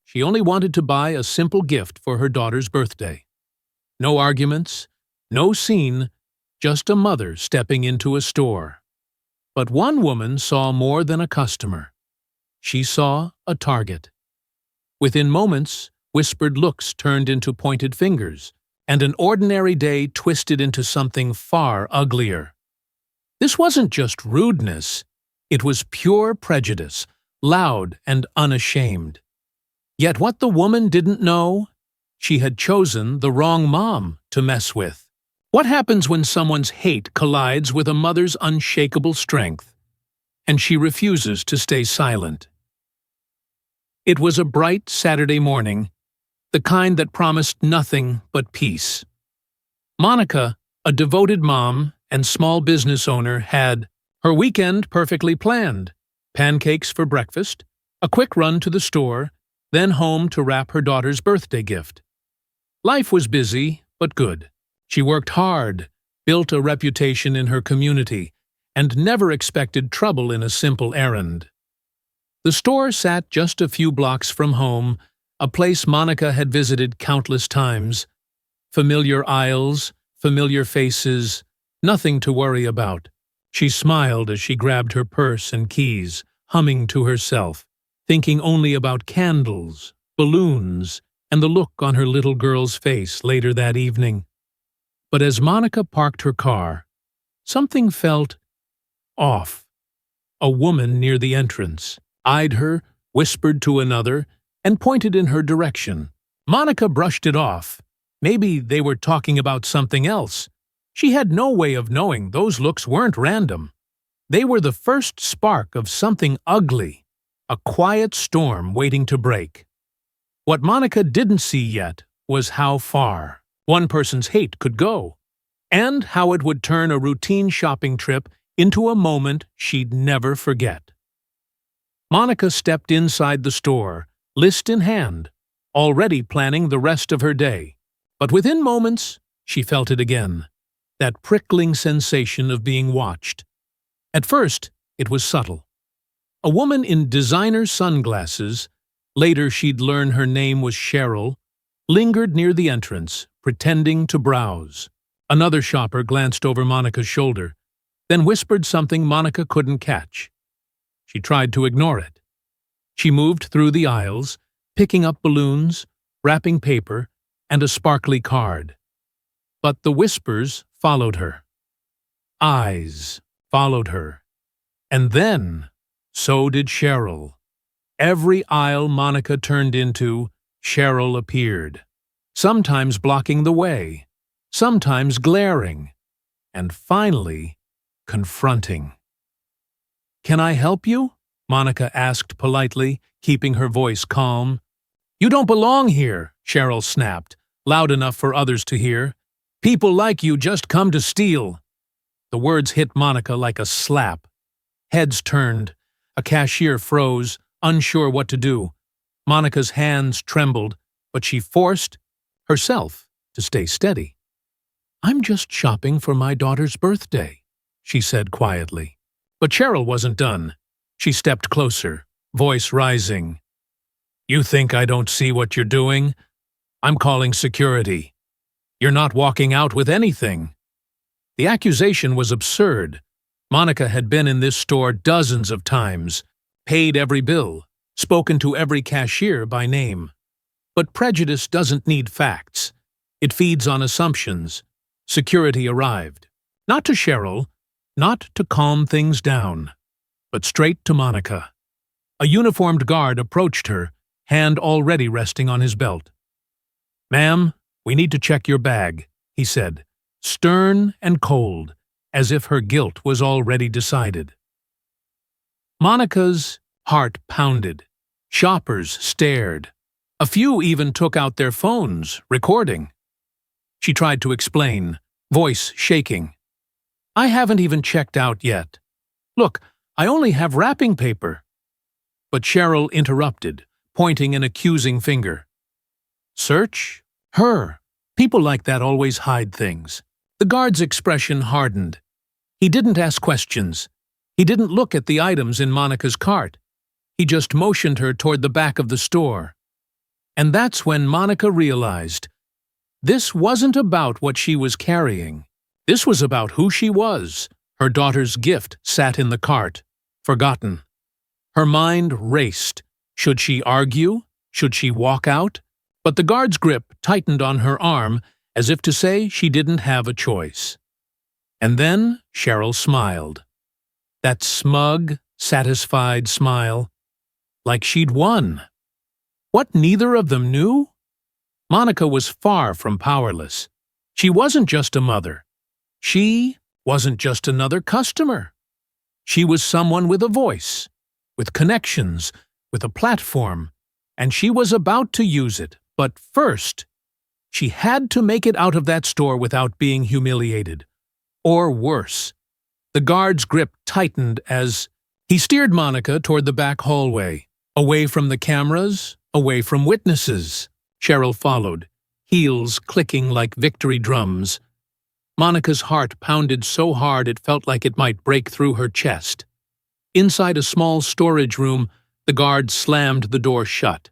She only wanted to buy a simple gift for her daughter's birthday. No arguments, no scene, just a mother stepping into a store. But one woman saw more than a customer. She saw a target. Within moments, whispered looks turned into pointed fingers, and an ordinary day twisted into something far uglier. This wasn't just rudeness, it was pure prejudice, loud and unashamed. Yet what the woman didn't know, she had chosen the wrong mom to mess with. What happens when someone's hate collides with a mother's unshakable strength, and she refuses to stay silent? It was a bright Saturday morning, the kind that promised nothing but peace. Monica, a devoted mom and small business owner, had her weekend perfectly planned: pancakes for breakfast, a quick run to the store, then home to wrap her daughter's birthday gift. Life was busy, but good. She worked hard, built a reputation in her community, and never expected trouble in a simple errand. The store sat just a few blocks from home, a place Monica had visited countless times. Familiar aisles, familiar faces, nothing to worry about. She smiled as she grabbed her purse and keys, humming to herself, thinking only about candles, balloons, and the look on her little girl's face later that evening. But as Monica parked her car, something felt off. A woman near the entrance eyed her, whispered to another, and pointed in her direction. Monica brushed it off. Maybe they were talking about something else. She had no way of knowing those looks weren't random. They were the first spark of something ugly, a quiet storm waiting to break. What Monica didn't see yet was how far one person's hate could go, and how it would turn a routine shopping trip into a moment she'd never forget. Monica stepped inside the store, list in hand, already planning the rest of her day. But within moments, she felt it again, that prickling sensation of being watched. At first, it was subtle. A woman in designer sunglasses, later she'd learn her name was Cheryl, lingered near the entrance, pretending to browse. Another shopper glanced over Monica's shoulder, then whispered something Monica couldn't catch. She tried to ignore it. She moved through the aisles, picking up balloons, wrapping paper, and a sparkly card. But the whispers followed her. Eyes followed her. And then, so did Cheryl. Every aisle Monica turned into, Cheryl appeared, sometimes blocking the way, sometimes glaring, and finally, confronting. "Can I help you?" Monica asked politely, keeping her voice calm. "You don't belong here," Cheryl snapped, loud enough for others to hear. "People like you just come to steal." The words hit Monica like a slap. Heads turned. A cashier froze, unsure what to do. Monica's hands trembled, but she forced herself to stay steady. "I'm just shopping for my daughter's birthday," she said quietly. But Cheryl wasn't done. She stepped closer, voice rising. "You think I don't see what you're doing? I'm calling security. You're not walking out with anything." The accusation was absurd. Monica had been in this store dozens of times, paid every bill, spoken to every cashier by name. But prejudice doesn't need facts. It feeds on assumptions. Security arrived. Not to Cheryl, not to calm things down, but straight to Monica. A uniformed guard approached her, hand already resting on his belt. "Ma'am, we need to check your bag," he said, stern and cold, as if her guilt was already decided. Monica's heart pounded. Shoppers stared. A few even took out their phones, recording. She tried to explain, voice shaking. "I haven't even checked out yet. Look, I only have wrapping paper." But Cheryl interrupted, pointing an accusing finger. "Search? Her. People like that always hide things." The guard's expression hardened. He didn't ask questions. He didn't look at the items in Monica's cart. He just motioned her toward the back of the store. And that's when Monica realized this wasn't about what she was carrying. This was about who she was. Her daughter's gift sat in the cart, forgotten. Her mind raced. Should she argue? Should she walk out? But the guard's grip tightened on her arm as if to say she didn't have a choice. And then Cheryl smiled. That smug, satisfied smile, like she'd won. What neither of them knew? Monica was far from powerless. She wasn't just a mother. She wasn't just another customer. She was someone with a voice, with connections, with a platform, and she was about to use it. But first, she had to make it out of that store without being humiliated. Or worse. The guard's grip tightened as he steered Monica toward the back hallway, away from the cameras, away from witnesses. Cheryl followed, heels clicking like victory drums. Monica's heart pounded so hard it felt like it might break through her chest. Inside a small storage room, the guard slammed the door shut.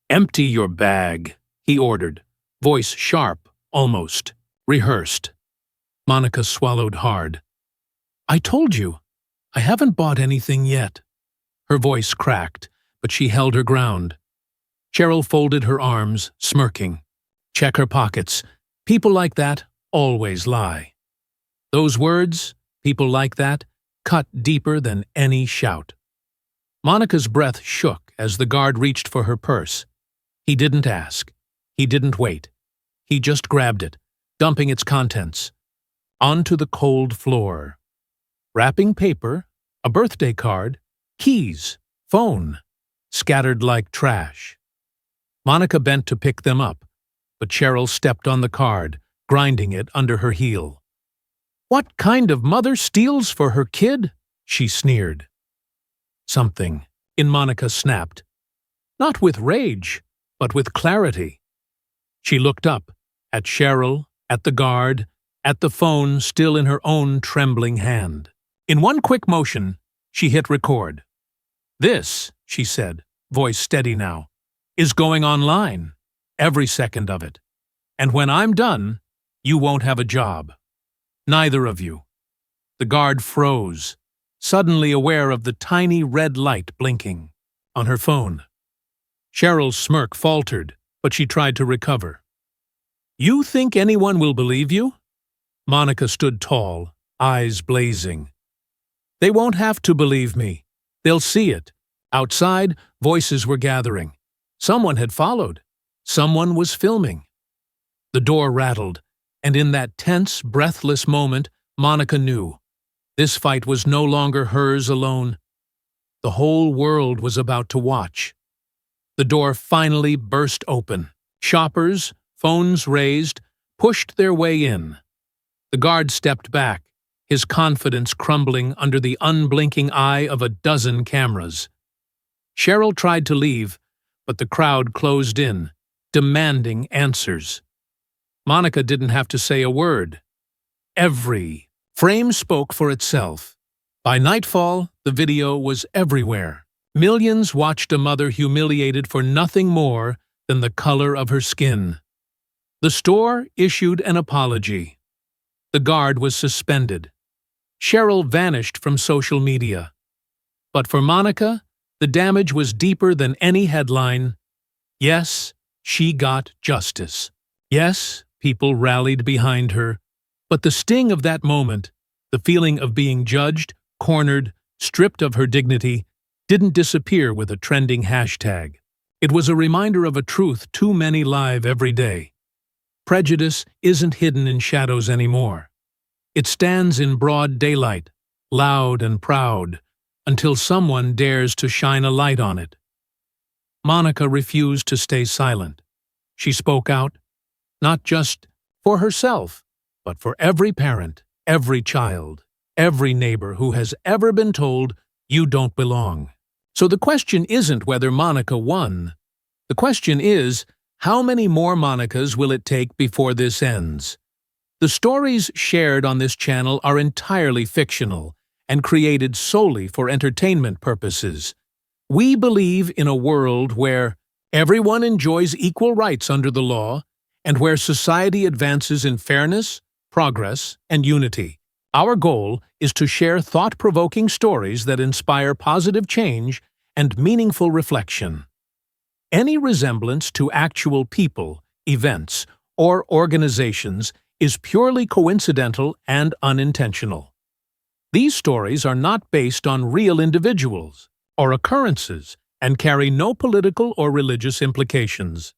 "Empty your bag," he ordered, voice sharp, almost rehearsed. Monica swallowed hard. "I told you, I haven't bought anything yet." Her voice cracked, but she held her ground. Cheryl folded her arms, smirking. Check her pockets. People like that always lie. Those words, people like that, cut deeper than any shout. Monica's breath shook as the guard reached for her purse. He didn't ask. He didn't wait. He just grabbed it, dumping its contents onto the cold floor. Wrapping paper, a birthday card, keys, phone, scattered like trash. Monica bent to pick them up, but Cheryl stepped on the card, grinding it under her heel. "What kind of mother steals for her kid?" she sneered. Something in Monica snapped, not with rage, but with clarity. She looked up, at Cheryl, at the guard, at the phone still in her own trembling hand. In one quick motion, she hit record. "This," she said, voice steady now, "is going online, every second of it. And when I'm done, you won't have a job. Neither of you." The guard froze, suddenly aware of the tiny red light blinking on her phone. Cheryl's smirk faltered, but she tried to recover. "You think anyone will believe you?" Monica stood tall, eyes blazing. "They won't have to believe me. They'll see it." Outside, voices were gathering. Someone had followed. Someone was filming. The door rattled, and in that tense, breathless moment, Monica knew. This fight was no longer hers alone. The whole world was about to watch. The door finally burst open. Shoppers, phones raised, pushed their way in. The guard stepped back, his confidence crumbling under the unblinking eye of a dozen cameras. Cheryl tried to leave, but the crowd closed in, demanding answers. Monica didn't have to say a word. Every frame spoke for itself. By nightfall, the video was everywhere. Millions watched a mother humiliated for nothing more than the color of her skin. The store issued an apology. The guard was suspended. Cheryl vanished from social media. But for Monica, the damage was deeper than any headline. Yes, she got justice. Yes, people rallied behind her. But the sting of that moment, the feeling of being judged, cornered, stripped of her dignity, didn't disappear with a trending hashtag. It was a reminder of a truth too many live every day. Prejudice isn't hidden in shadows anymore. It stands in broad daylight, loud and proud, until someone dares to shine a light on it. Monica refused to stay silent. She spoke out, not just for herself, but for every parent, every child, every neighbor who has ever been told you don't belong. So the question isn't whether Monica won. The question is, how many more Monicas will it take before this ends? The stories shared on this channel are entirely fictional and created solely for entertainment purposes. We believe in a world where Everyone enjoys equal rights under the law, and where society advances in fairness, progress, and unity. Our goal is to share thought-provoking stories that inspire positive change and meaningful reflection. Any resemblance to actual people, events, or organizations is purely coincidental and unintentional. These stories are not based on real individuals or occurrences and carry no political or religious implications.